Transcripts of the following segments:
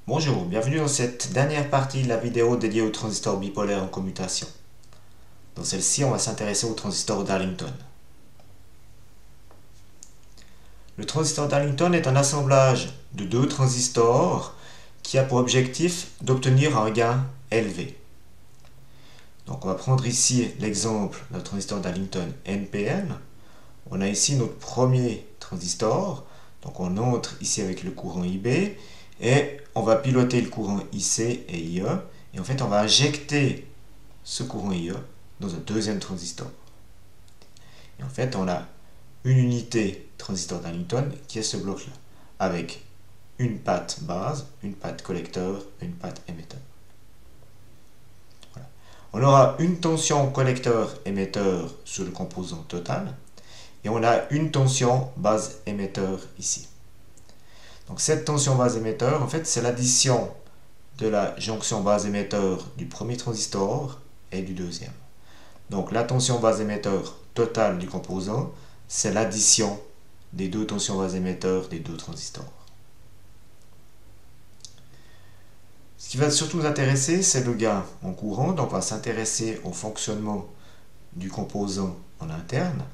Bonjour, bienvenue dans cette dernière partie de la vidéo dédiée aux transistors bipolaires en commutation. Dans celle-ci, on va s'intéresser au transistor d'Arlington. Le transistor d'Arlington est un assemblage de deux transistors qui a pour objectif d'obtenir un gain élevé. Donc on va prendre ici l'exemple d'un transistor d'Arlington NPN. On a ici notre premier transistor, donc on entre ici avec le courant IB et on va piloter le courant IC et IE et en fait on va injecter ce courant IE dans un deuxième transistor. Et en fait on a une unité transistor d'Arlington qui est ce bloc-là, avec une patte base, une patte collecteur et une patte émetteur. Voilà. On aura une tension collecteur-émetteur sur le composant total et on a une tension base-émetteur ici. Donc cette tension base-émetteur, en fait, c'est l'addition de la jonction base-émetteur du premier transistor et du deuxième. Donc la tension base-émetteur totale du composant, c'est l'addition des deux tensions base-émetteurs des deux transistors. Ce qui va surtout nous intéresser, c'est le gain en courant. Donc on va s'intéresser au fonctionnement du composant en interne.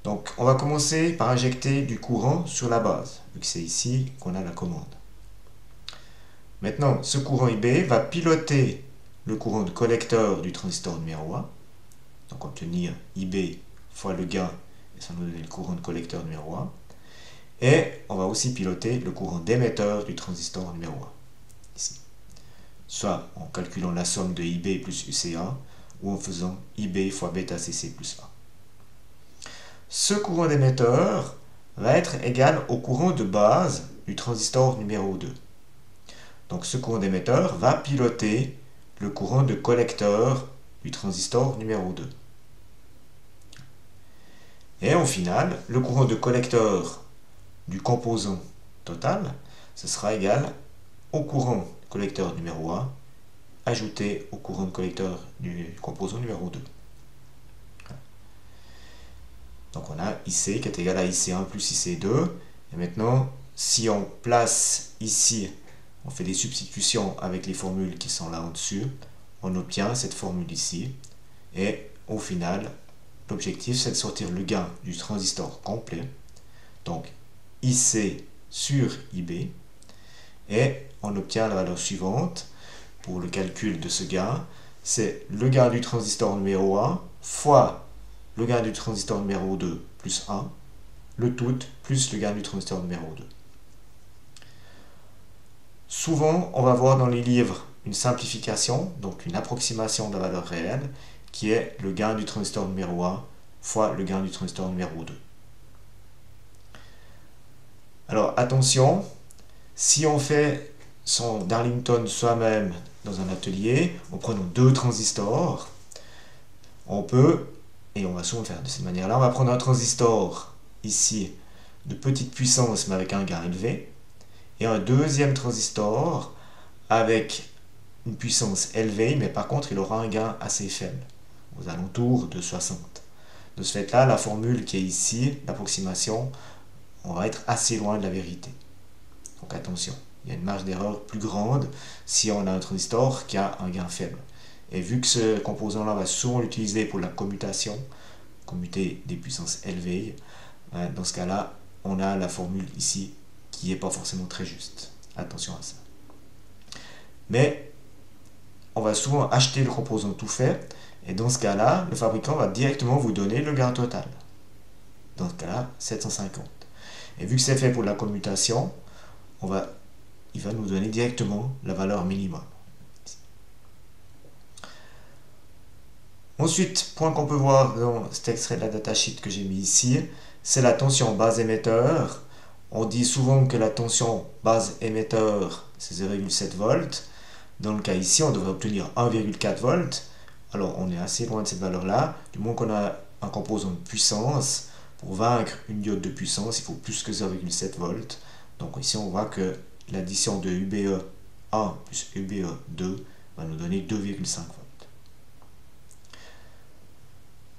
Donc on va commencer par injecter du courant sur la base, vu que c'est ici qu'on a la commande. Maintenant, ce courant IB va piloter le courant de collecteur du transistor numéro 1. Donc obtenir IB fois le gain, et ça nous donne le courant de collecteur numéro 1. Et on va aussi piloter le courant d'émetteur du transistor numéro 1, ici. Soit en calculant la somme de IB plus UCA, ou en faisant IB fois bêta CC plus 1. Ce courant d'émetteur va être égal au courant de base du transistor numéro 2. Donc ce courant d'émetteur va piloter le courant de collecteur du transistor numéro 2. Et au final, le courant de collecteur du composant total, ce sera égal au courant collecteur numéro 1 ajouté au courant de collecteur du composant numéro 2. Donc on a IC qui est égal à IC1 plus IC2. Et maintenant, si on place ici, on fait des substitutions avec les formules qui sont là en dessus, on obtient cette formule ici. Et au final, l'objectif c'est de sortir le gain du transistor complet. Donc IC sur IB. Et on obtient la valeur suivante pour le calcul de ce gain. C'est le gain du transistor numéro 1 fois le gain du transistor numéro 2 plus 1, le tout plus le gain du transistor numéro 2. Souvent, on va voir dans les livres une simplification, donc une approximation de la valeur réelle, qui est le gain du transistor numéro 1 fois le gain du transistor numéro 2. Alors attention, si on fait son Darlington soi-même dans un atelier, en prenant deux transistors, on peut, et on va souvent faire de cette manière-là, on va prendre un transistor ici de petite puissance mais avec un gain élevé, et un deuxième transistor avec une puissance élevée, mais par contre il aura un gain assez faible, aux alentours de 60. De ce fait-là, la formule qui est ici, l'approximation, on va être assez loin de la vérité. Donc attention, il y a une marge d'erreur plus grande si on a un transistor qui a un gain faible. Et vu que ce composant-là va souvent l'utiliser pour la commutation, commuter des puissances élevées, dans ce cas-là, on a la formule ici qui n'est pas forcément très juste. Attention à ça. Mais on va souvent acheter le composant tout fait, et dans ce cas-là, le fabricant va directement vous donner le gain total. Dans ce cas-là, 750. Et vu que c'est fait pour la commutation, il va nous donner directement la valeur minimum. Ensuite, point qu'on peut voir dans cet extrait de la datasheet que j'ai mis ici, c'est la tension base émetteur. On dit souvent que la tension base émetteur, c'est 0,7 volts. Dans le cas ici, on devrait obtenir 1,4 volts. Alors, on est assez loin de cette valeur-là. Du moins qu'on a un composant de puissance. Pour vaincre une diode de puissance, il faut plus que 0,7 volts. Donc ici, on voit que l'addition de UBE1 plus UBE2 va nous donner 2,5 volts.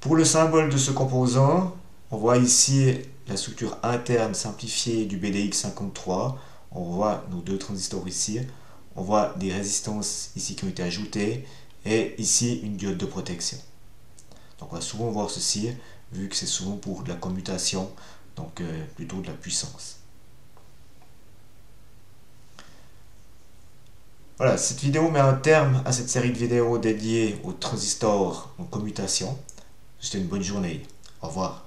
Pour le symbole de ce composant, on voit ici la structure interne simplifiée du BDX53. on voit nos deux transistors ici, on voit des résistances ici qui ont été ajoutées, et ici une diode de protection. Donc on va souvent voir ceci, vu que c'est souvent pour de la commutation, donc plutôt de la puissance. Voilà, cette vidéo met un terme à cette série de vidéos dédiées aux transistors en commutation. C'était une bonne journée. Au revoir.